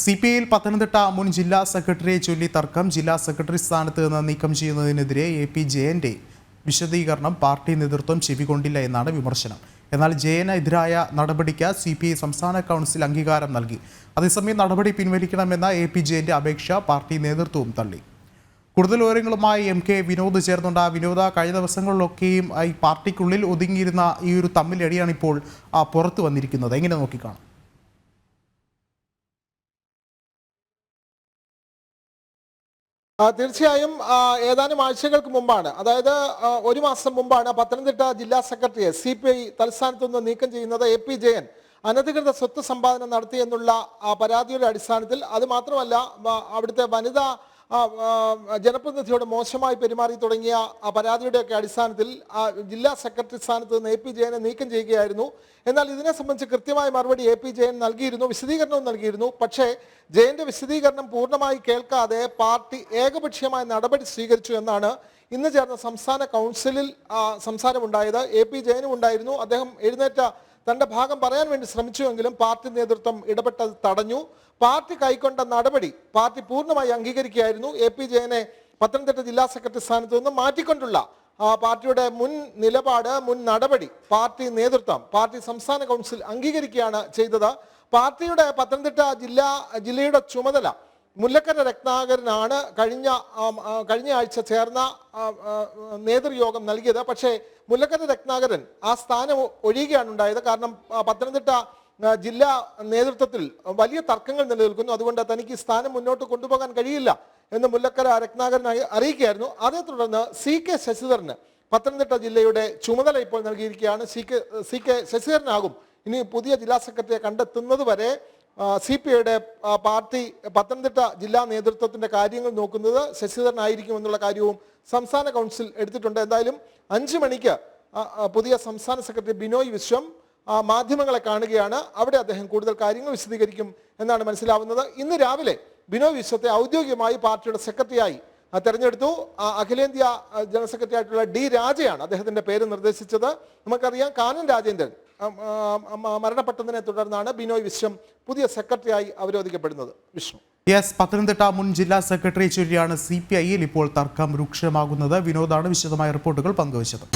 CPI Pathanamthitta മുൻ ജില്ലാ സെക്രട്ടറിയെ ചൊല്ലി തർക്കം. ജില്ലാ സെക്രട്ടറി സ്ഥാനത്ത് നിന്ന് നീക്കം ചെയ്യുന്നതിനെതിരെ AP ജയന്റെ വിശദീകരണം പാർട്ടി നേതൃത്വം ചെവികൊണ്ടില്ല എന്നാണ് വിമർശനം. എന്നാൽ ജയനെതിരായ നടപടിക്ക് CPI സംസ്ഥാന കൗൺസിൽ അംഗീകാരം നൽകി. അതേസമയം നടപടി പിൻവലിക്കണമെന്ന AP ജയന്റെ അപേക്ഷ പാർട്ടി നേതൃത്വവും തള്ളി. കൂടുതൽ വിവരങ്ങളുമായി MK വിനോദ് ചേർന്നുണ്ട്. വിനോദ, കഴിഞ്ഞ ദിവസങ്ങളിലൊക്കെയും ഈ പാർട്ടിക്കുള്ളിൽ ഒതുങ്ങിയിരുന്ന ഈ ഒരു തമ്മിലടിയാണ് ഇപ്പോൾ പുറത്തു വന്നിരിക്കുന്നത്. എങ്ങനെ നോക്കിക്കാണും? തീർച്ചയായും ഏതാനും ആഴ്ചകൾക്ക് മുമ്പാണ്, അതായത് ഒരു മാസം മുമ്പാണ് പത്തനംതിട്ട ജില്ലാ സെക്രട്ടറിയെ CPI തലസ്ഥാനത്ത് നിന്ന് നീക്കം ചെയ്യുന്നത്. AP ജയൻ അനധികൃത സ്വത്ത് സമ്പാദനം നടത്തി എന്നുള്ള പരാതിയുടെ അടിസ്ഥാനത്തിൽ, അത് മാത്രമല്ല അവിടുത്തെ വനിതാ ജനപ്രതിനിധിയോട് മോശമായി പെരുമാറി തുടങ്ങിയ പരാതിയുടെയൊക്കെ അടിസ്ഥാനത്തിൽ ജില്ലാ സെക്രട്ടറി സ്ഥാനത്ത് നിന്ന് AP ജയനെ നീക്കം ചെയ്യുകയായിരുന്നു. എന്നാൽ ഇതിനെ സംബന്ധിച്ച് കൃത്യമായ മറുപടി AP ജയൻ നൽകിയിരുന്നു, വിശദീകരണവും നൽകിയിരുന്നു. പക്ഷേ ജയന്റെ വിശദീകരണം പൂർണ്ണമായി കേൾക്കാതെ പാർട്ടി ഏകപക്ഷീയമായ നടപടി സ്വീകരിച്ചു എന്നാണ് ഇന്ന് ചേർന്ന സംസ്ഥാന കൗൺസിലിൽ സംസാരമുണ്ടായത്. AP ജയനും ഉണ്ടായിരുന്നു. അദ്ദേഹം എഴുന്നേറ്റ തന്റെ ഭാഗം പറയാൻ വേണ്ടി ശ്രമിച്ചുവെങ്കിലും പാർട്ടി നേതൃത്വം ഇടപെട്ടത് തടഞ്ഞു. പാർട്ടി കൈക്കൊണ്ട നടപടി പാർട്ടി പൂർണ്ണമായി അംഗീകരിക്കുകയായിരുന്നു. AP ജയനെ പത്തനംതിട്ട ജില്ലാ സെക്രട്ടറി സ്ഥാനത്ത് നിന്ന് മാറ്റിക്കൊണ്ടുള്ള പാർട്ടിയുടെ മുൻ നിലപാട്, മുൻ നടപടി പാർട്ടി നേതൃത്വം, പാർട്ടി സംസ്ഥാന കൗൺസിൽ അംഗീകരിക്കുകയാണ് ചെയ്തത്. പാർട്ടിയുടെ പത്തനംതിട്ട ജില്ലയുടെ ചുമതല മുല്ലക്കര രത്നാകരനാണ് കഴിഞ്ഞ ആഴ്ച ചേർന്ന നേതൃയോഗം നൽകിയത്. പക്ഷേ മുല്ലക്കര രത്നാകരൻ ആ സ്ഥാനം ഒഴിയുകയാണ് ഉണ്ടായത്. കാരണം പത്തനംതിട്ട ജില്ലാ നേതൃത്വത്തിൽ വലിയ തർക്കങ്ങൾ നിലനിൽക്കുന്നു, അതുകൊണ്ട് തനിക്ക് സ്ഥാനം മുന്നോട്ട് കൊണ്ടുപോകാൻ കഴിയില്ല എന്ന് മുല്ലക്കര രത്നാകരൻ അറിയിക്കുകയായിരുന്നു. അതേ തുടർന്ന് CK ശശിധരന് പത്തനംതിട്ട ജില്ലയുടെ ചുമതല ഇപ്പോൾ നൽകിയിരിക്കുകയാണ്. CK ശശിധരനാകും ഇനി പുതിയ ജില്ലാ സെക്രട്ടറിയെ കണ്ടെത്തുന്നത് വരെ CPIയുടെ പാർട്ടി പത്തനംതിട്ട ജില്ലാ നേതൃത്വത്തിന്റെ കാര്യങ്ങൾ നോക്കുന്നത് ശശിധരനായിരിക്കും എന്നുള്ള കാര്യവും സംസ്ഥാന കൗൺസിൽ എടുത്തിട്ടുണ്ട്. എന്തായാലും 5 മണിക്ക് പുതിയ സംസ്ഥാന സെക്രട്ടറി ബിനോയ് വിശ്വം മാധ്യമങ്ങളെ കാണുകയാണ്. അവിടെ അദ്ദേഹം കൂടുതൽ കാര്യങ്ങൾ വിശദീകരിക്കും എന്നാണ് മനസ്സിലാവുന്നത്. ഇന്ന് രാവിലെ ബിനോയ് വിശ്വത്തെ ഔദ്യോഗികമായി പാർട്ടിയുടെ സെക്രട്ടറിയായി തെരഞ്ഞെടുത്തു. അഖിലേന്ത്യാ ജനറൽ സെക്രട്ടറി ആയിട്ടുള്ള D രാജയാണ് അദ്ദേഹത്തിന്റെ പേര് നിർദ്ദേശിച്ചത്. നമുക്കറിയാം, കാനൻ രാജേന്ദ്രൻ മരണപ്പെട്ടതിനെ തുടർന്നാണ് ബിനോയ് വിശ്വം പുതിയ സെക്രട്ടറിയായി അവരോധിക്കപ്പെടുന്നത്. വിഷ്ണു. പത്തനംതിട്ട മുൻ ജില്ലാ സെക്രട്ടറിയെ ചൊല്ലിയാണ് CPIയിൽ ഇപ്പോൾ തർക്കം രൂക്ഷമാകുന്നത്. വിനോദാണ് വിശദമായ റിപ്പോർട്ടുകൾ പങ്കുവച്ചത്.